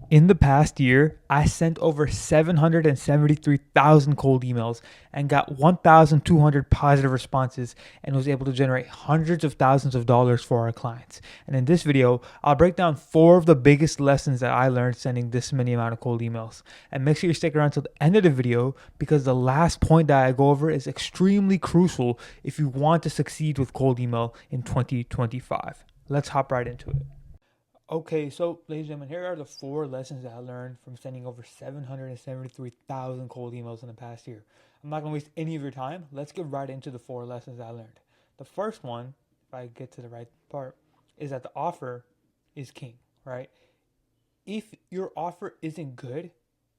In the past year, I sent over 773,000 cold emails and got 1,200 positive responses and was able to generate hundreds of thousands of dollars for our clients. And in this video, I'll break down 4 of the biggest lessons that I learned sending this many amount of cold emails. And make sure you stick around till the end of the video because the last point that I go over is extremely crucial if you want to succeed with cold email in 2025. Let's hop right into it. Okay, so ladies and gentlemen, here are the 4 lessons that I learned from sending over 773,000 cold emails in the past year. I'm not going to waste any of your time. Let's get right into the 4 lessons that I learned. The first one, if I get to the right part, is that the offer is king, right? If your offer isn't good,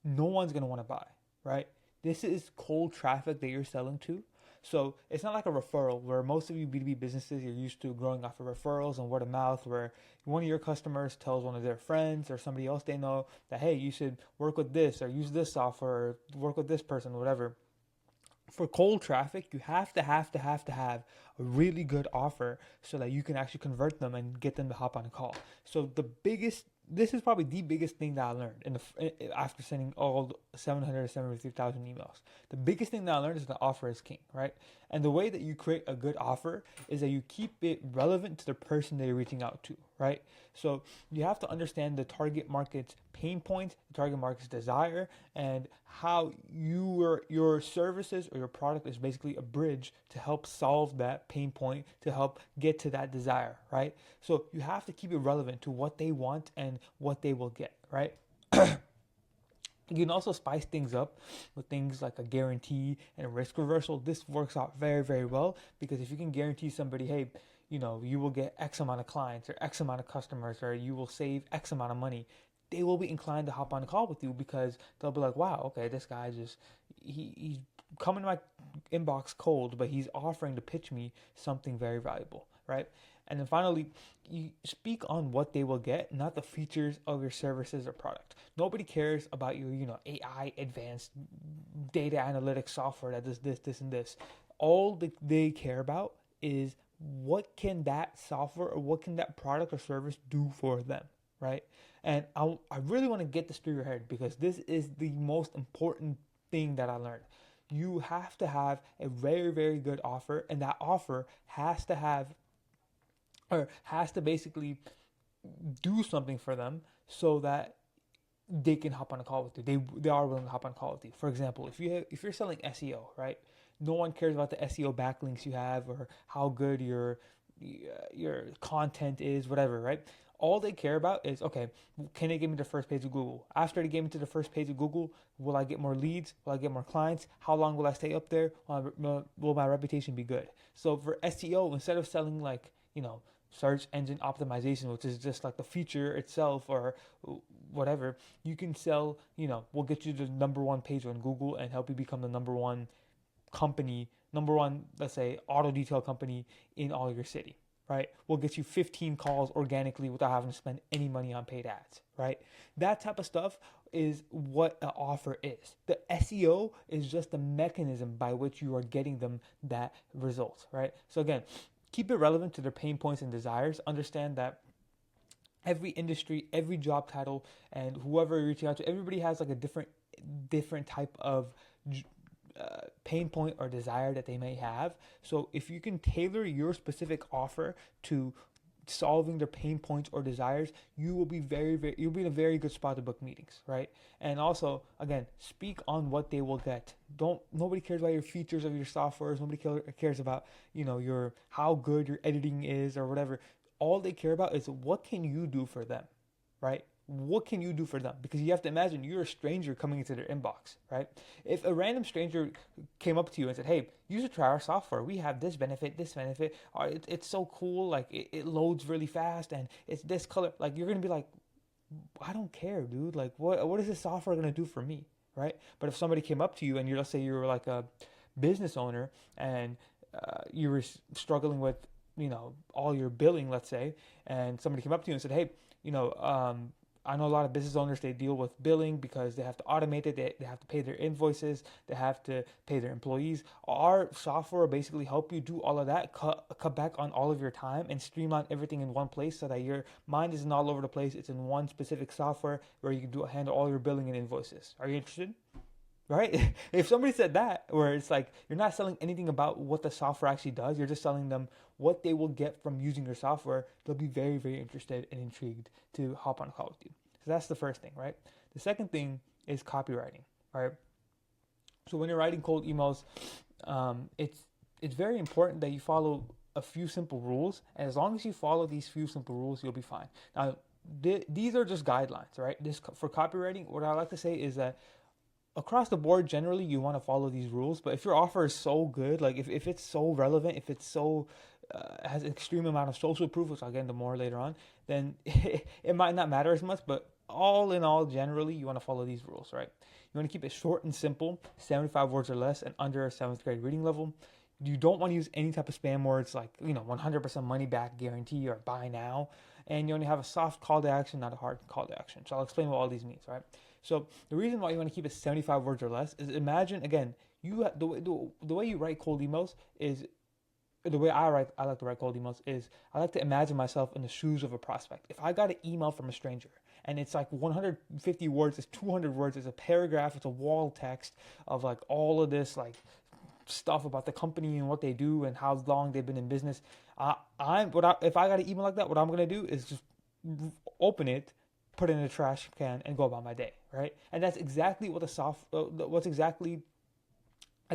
no one's going to want to buy, right? This is cold traffic that you're selling to. So it's not like a referral where most of you B2B businesses, you're used to growing off of referrals and word of mouth, where one of your customers tells one of their friends or somebody else they know that, hey, you should work with this or use this software or work with this person, whatever. For cold traffic, you have a really good offer so that you can actually convert them and get them to hop on a call. So this is probably the biggest thing that I learned after sending all 773,000 emails. The biggest thing that I learned is the offer is king, right? And the way that you create a good offer is that you keep it relevant to the person that you're reaching out to, right? So you have to understand the target market's pain points, the target market's desire, and how your services or your product is basically a bridge to help solve that pain point, to help get to that desire, right? So you have to keep it relevant to what they want and what they will get, right? You can also spice things up with things like a guarantee and a risk reversal. This works out very, very well because if you can guarantee somebody, hey, you will get X amount of clients or X amount of customers or you will save X amount of money, they will be inclined to hop on a call with you because they'll be like, wow, okay, this guy he's coming to my inbox cold, but he's offering to pitch me something very valuable, right? And then finally, you speak on what they will get, not the features of your services or product. Nobody cares about your, AI advanced data analytics software that does this, and this. All that they care about is what can that software or what can that product or service do for them, right? And I really want to get this through your head because this is the most important thing that I learned. You have to have a very, very good offer, and that offer has to basically do something for them so that they can hop on a call with you. They are willing to hop on a call with you. For example, if you're selling SEO, right? No one cares about the SEO backlinks you have or how good your content is, whatever, right? All they care about is, okay, can they get me to the first page of Google? After they get me to the first page of Google, will I get more leads? Will I get more clients? How long will I stay up there? Will my reputation be good? So for SEO, instead of selling like, search engine optimization, which is just like the feature itself or whatever, you can sell, we'll get you to the number one page on Google and help you become the number one, let's say, auto detail company in all your city, right? We'll get you 15 calls organically without having to spend any money on paid ads, right? That type of stuff is what an offer is. The SEO is just the mechanism by which you are getting them that result, right? So again, keep it relevant to their pain points and desires. Understand that every industry, every job title, and whoever you're reaching out to, everybody has like a different type of pain point or desire that they may have. So if you can tailor your specific offer to solving their pain points or desires, you will be you'll be in a very good spot to book meetings, right? And also, again, speak on what they will get. Nobody cares about your features of your softwares. Nobody cares about, your how good your editing is or whatever. All they care about is what can you do for them, right? What can you do for them? Because you have to imagine you're a stranger coming into their inbox, right? If a random stranger came up to you and said, hey, you should try our software. We have this benefit. It's so cool. Like it loads really fast and it's this color. Like you're going to be like, I don't care, dude. Like what is this software going to do for me, right? But if somebody came up to you and let's say you were like a business owner and you were struggling with, all your billing, let's say, and somebody came up to you and said, hey, I know a lot of business owners, they deal with billing because they have to automate it. They have to pay their invoices. They have to pay their employees. Our software will basically help you do all of that, cut back on all of your time and streamline everything in one place so that your mind isn't all over the place. It's in one specific software where you can handle all your billing and invoices. Are you interested? Right? If somebody said that, where it's like you're not selling anything about what the software actually does, you're just selling them what they will get from using your software, they'll be very, very interested and intrigued to hop on a call with you. So that's the first thing, right? The second thing is copywriting, right? So when you're writing cold emails, it's very important that you follow a few simple rules, and as long as you follow these few simple rules, you'll be fine. Now, these are just guidelines, right? This for copywriting, what I like to say is that across the board, generally you want to follow these rules, but if your offer is so good, like if it's so relevant, if it's so has an extreme amount of social proof, which I'll get into more later on, then it might not matter as much. But all in all, generally you want to follow these rules, right? You want to keep it short and simple, 75 words or less, and under a 7th grade reading level. You don't want to use any type of spam words like 100% money back guarantee or buy now, and you only have a soft call to action, not a hard call to action. So I'll explain what all these means, right? So the reason why you want to keep it 75 words or less is, imagine again, the way you write cold emails is the way I like to write cold emails is I like to imagine myself in the shoes of a prospect. If I got an email from a stranger and it's like 150 words, it's 200 words, it's a paragraph, it's a wall text of like all of this like stuff about the company and what they do and how long they've been in business. If I got an email like that, what I'm gonna do is just open it, put it in a trash can, and go about my day, right? And that's exactly what that's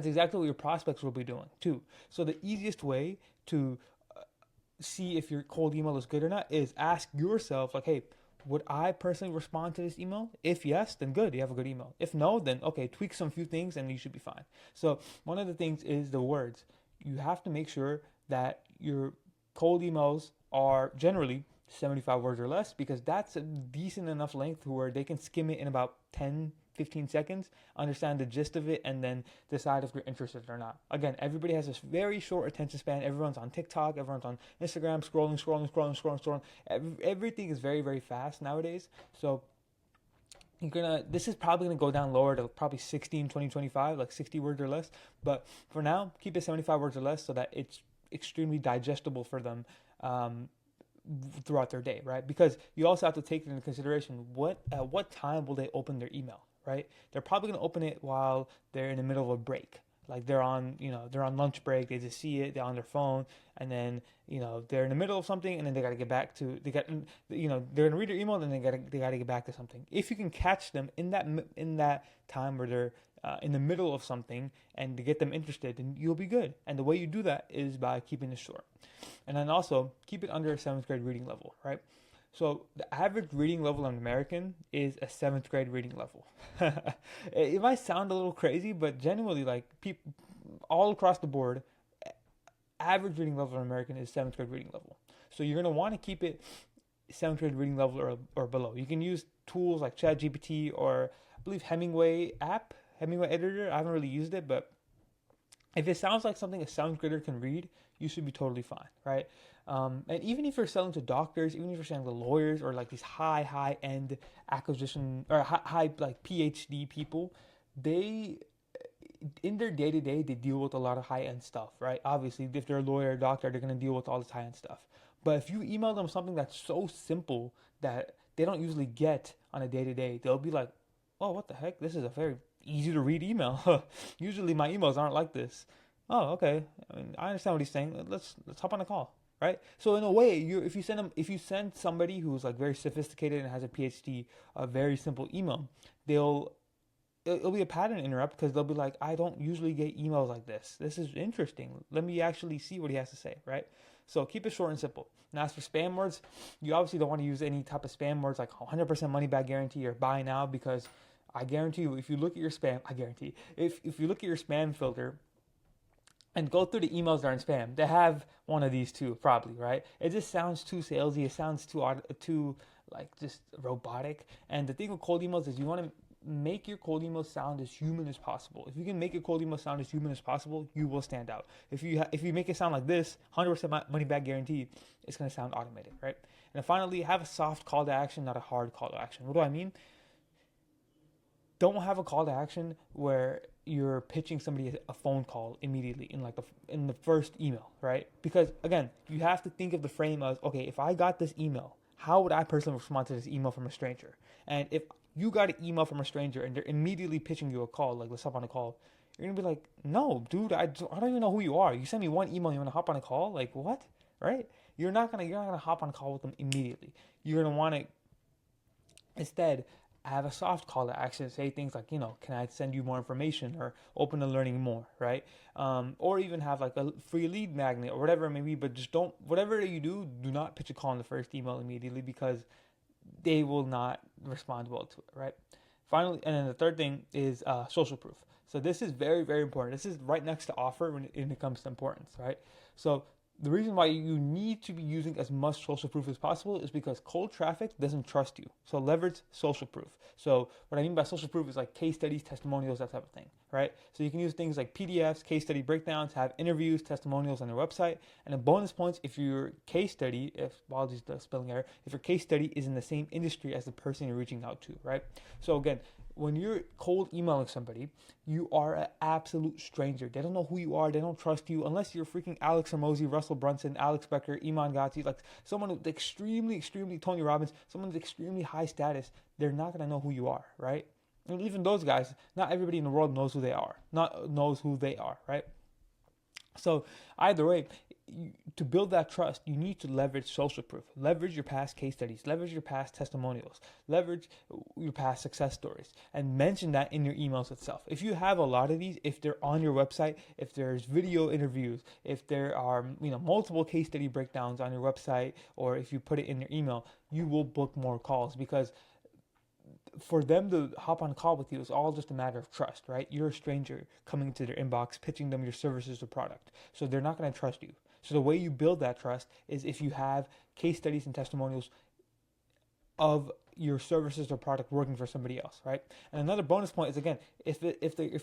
exactly what your prospects will be doing too. So the easiest way to see if your cold email is good or not is ask yourself, like, hey, would I personally respond to this email? If yes, then good, you have a good email. If no, then okay, tweak some few things and you should be fine. So one of the things is the words. You have to make sure that your cold emails are generally 75 words or less, because that's a decent enough length where they can skim it in about 10-15 seconds, understand the gist of it, and then decide if you're interested or not. Again, everybody has this very short attention span. Everyone's on TikTok, everyone's on Instagram, scrolling. Everything is very, very fast nowadays. So this is probably gonna go down lower to probably 16, 20, 25, like 60 words or less. But for now, keep it 75 words or less so that it's extremely digestible for them throughout their day, right? Because you also have to take into consideration at what time will they open their email, right? They're probably going to open it while they're in the middle of a break. Like they're on lunch break, they just see it, they're on their phone, and then, they're in the middle of something, and then they're going to read their email, and then they got to get back to something. If you can catch them in that time where they're in the middle of something and to get them interested, then you'll be good. And the way you do that is by keeping it short. And then also keep it under a 7th grade reading level, right? So the average reading level in American is a 7th grade reading level. It might sound a little crazy, but genuinely, like, people all across the board, average reading level in American is 7th grade reading level. So you're going to want to keep it 7th grade reading level or below. You can use tools like ChatGPT or I believe Hemingway editor. I haven't really used it, but if it sounds like something a 7th grader can read, you should be totally fine, right? And even if you're selling to doctors, even if you're selling to lawyers or like these high end acquisition or high like PhD people, they in their day to day they deal with a lot of high end stuff, right? Obviously, if they're a lawyer or doctor, they're gonna deal with all this high end stuff. But if you email them something that's so simple that they don't usually get on a day to day, they'll be like, "Oh, what the heck? This is a very easy to read email. Usually my emails aren't like this." Oh, okay. I mean, I understand what he's saying. Let's hop on a call, right? So in a way, if you send somebody who's like very sophisticated and has a PhD a very simple email, it'll be a pattern interrupt because they'll be like, I don't usually get emails like this. This is interesting. Let me actually see what he has to say, right? So keep it short and simple. Now, as for spam words, you obviously don't want to use any type of spam words like 100% money back guarantee or buy now, because I guarantee you, if you look at your spam, if you look at your spam filter and go through the emails that are in spam, they have one of these two, probably, right? It just sounds too salesy. It sounds too like just robotic. And the thing with cold emails is you want to make your cold email sound as human as possible. If you can make your cold email sound as human as possible, you will stand out. If you make it sound like this, 100% money back guarantee, it's going to sound automated, right? And finally, have a soft call to action, not a hard call to action. What do I mean? Don't have a call to action where you're pitching somebody a phone call immediately in like in the first email, right? Because again, you have to think of the frame as, okay, if I got this email, how would I personally respond to this email from a stranger? And if you got an email from a stranger and they're immediately pitching you a call, like let's hop on a call, you're gonna be like, no, dude, I don't even know who you are. You sent me one email, you wanna hop on a call? Like what? Right? You're not gonna hop on a call with them immediately. You're gonna want to instead have a soft call to action, say things like, can I send you more information or open to learning more, right? Or even have like a free lead magnet or whatever it may be, but just don't, whatever you do, do not pitch a call in the first email immediately because they will not respond well to it, right? Finally, and then the third thing is social proof. So this is very, very important. This is right next to offer when it comes to importance, right? So the reason why you need to be using as much social proof as possible is because cold traffic doesn't trust you. So leverage social proof. So what I mean by social proof is like case studies, testimonials, that type of thing, right? So you can use things like PDFs, case study breakdowns, have interviews, testimonials on your website, and then bonus points if your case study, apologies the spelling error, if your case study is in the same industry as the person you're reaching out to, right? So again, when you're cold emailing somebody, you are an absolute stranger. They don't know who you are. They don't trust you unless you're freaking Alex Hormozy, Russell Brunson, Alex Becker, Iman Gadzhi, like someone with extremely, Tony Robbins, someone with extremely high status. They're not going to know who you are, right? And even those guys, not everybody in the world knows who they are, right? So either way, to build that trust, you need to leverage social proof, leverage your past case studies, leverage your past testimonials, leverage your past success stories, and mention that in your emails itself. If you have a lot of these, if they're on your website, if there's video interviews, if there are multiple case study breakdowns on your website, or if you put it in your email, you will book more calls because for them to hop on a call with you is all just a matter of trust, right? You're a stranger coming into their inbox, pitching them your services or product. So they're not going to trust you. So the way you build that trust is if you have case studies and testimonials of your services or product working for somebody else, right? And another bonus point is, again, if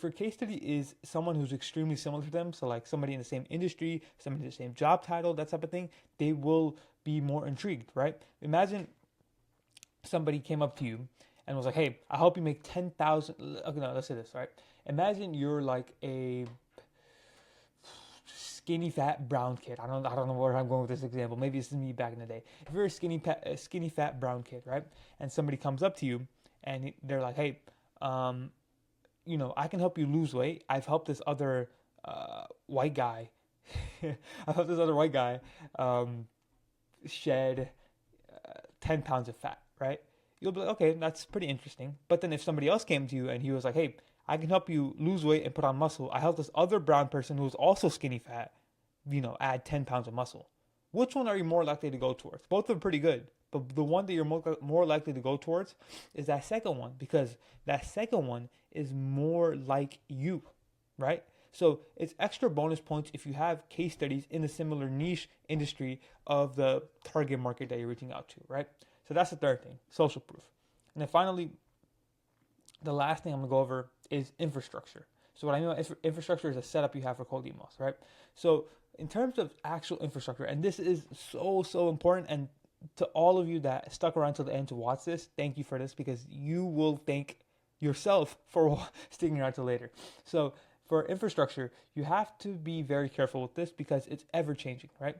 your case study is someone who's extremely similar to them, so like somebody in the same industry, somebody in the same job title, that type of thing, they will be more intrigued, right? Imagine somebody came up to you and was like, hey, I help you make 10,000. Okay, no, let's say this, right? Imagine you're like a skinny fat brown kid. I don't know where I'm going with this example. Maybe this is me back in the day. If you're a skinny fat brown kid, right? And somebody comes up to you and they're like, hey, I can help you lose weight. I've helped this other white guy. I've helped this other white guy shed 10 pounds of fat, right? You'll be like, okay, that's pretty interesting. But then if somebody else came to you and he was like, hey, I can help you lose weight and put on muscle. I helped this other brown person who was also skinny fat, add 10 pounds of muscle. Which one are you more likely to go towards? Both of them pretty good. But the one that you're more likely to go towards is that second one, because that second one is more like you, right? So it's extra bonus points if you have case studies in a similar niche industry of the target market that you're reaching out to, right? So that's the third thing, social proof. And then finally, the last thing I'm going to go over is infrastructure. So what I mean by infrastructure is a setup you have for cold emails, right? So in terms of actual infrastructure, and this is so important, and to all of you that stuck around till the end to watch this, thank you for this, because you will thank yourself for sticking around till later. So for infrastructure, you have to be very careful with this because it's ever changing, right?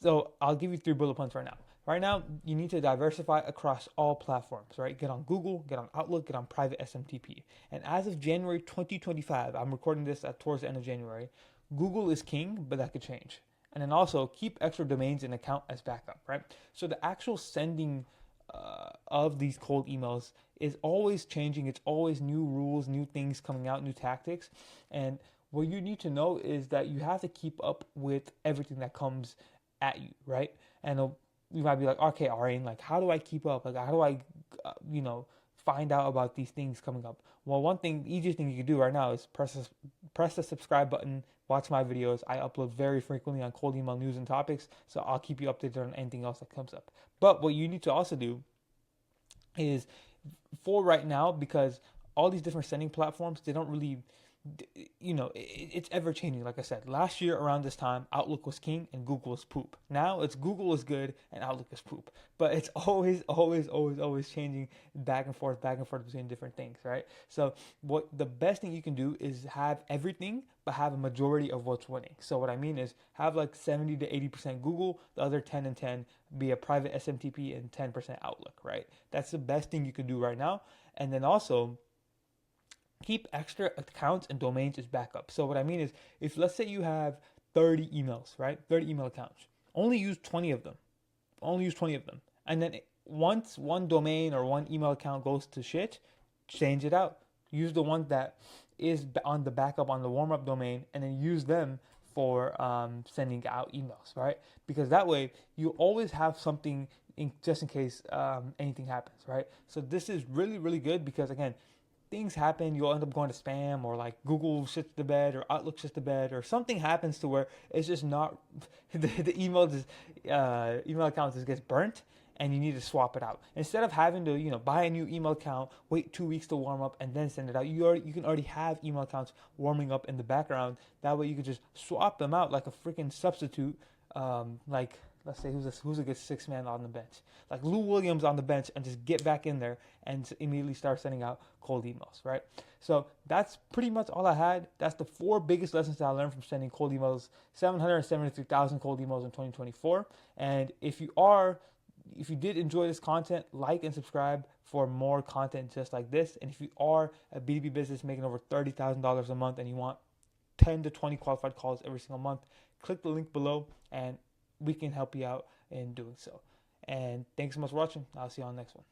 So I'll give you 3 bullet points right now. Right now, you need to diversify across all platforms, right? Get on Google, get on Outlook, get on private SMTP. And as of January 2025, I'm recording this towards the end of January, Google is king, but that could change. And then also keep extra domains in account as backup, right? So the actual sending of these cold emails is always changing. It's always new rules, new things coming out, new tactics. And what you need to know is that you have to keep up with everything that comes at you, right? And you might be like, okay, Arian, like, how do I keep up? Like, how do I, find out about these things coming up? Well, one thing, the easiest thing you can do right now is press the subscribe button, watch my videos. I upload very frequently on cold email news and topics, so I'll keep you updated on anything else that comes up. But what you need to also do is, for right now, because all these different sending platforms, it's ever changing. Like I said, last year around this time, Outlook was king and Google was poop. Now it's Google is good and Outlook is poop. But it's always changing back and forth between different things, right? So what the best thing you can do is have everything, but have a majority of what's winning. So what I mean is have like 70 to 80% Google, the other 10 and 10 be a private SMTP and 10% Outlook, right? That's the best thing you can do right now. And then also keep extra accounts and domains as backup. So what I mean is, if let's say you have 30 emails, right? 30 email accounts. Only use 20 of them. Only use 20 of them. And then once one domain or one email account goes to shit, change it out. Use the one that is on the backup on the warm up domain, and then use them for sending out emails, right? Because that way you always have something just in case anything happens, right? So this is really good because again, things happen, you'll end up going to spam, or like Google shits the bed, or Outlook shits the bed, or something happens to where it's just not the email account just gets burnt, and you need to swap it out instead of having to buy a new email account, wait 2 weeks to warm up, and then send it out. You can already have email accounts warming up in the background. That way you can just swap them out like a freaking substitute. Like let's say who's a good 6 man on the bench, like Lou Williams on the bench, and just get back in there and immediately start sending out cold emails, right? So that's pretty much all I had. That's the 4 biggest lessons that I learned from sending cold emails, 773,000 cold emails in 2024. And if you did enjoy this content, like and subscribe for more content just like this. And if you are a B2B business making over $30,000 a month and you want 10 to 20 qualified calls every single month, click the link below and we can help you out in doing so. And thanks so much for watching. I'll see you on the next one.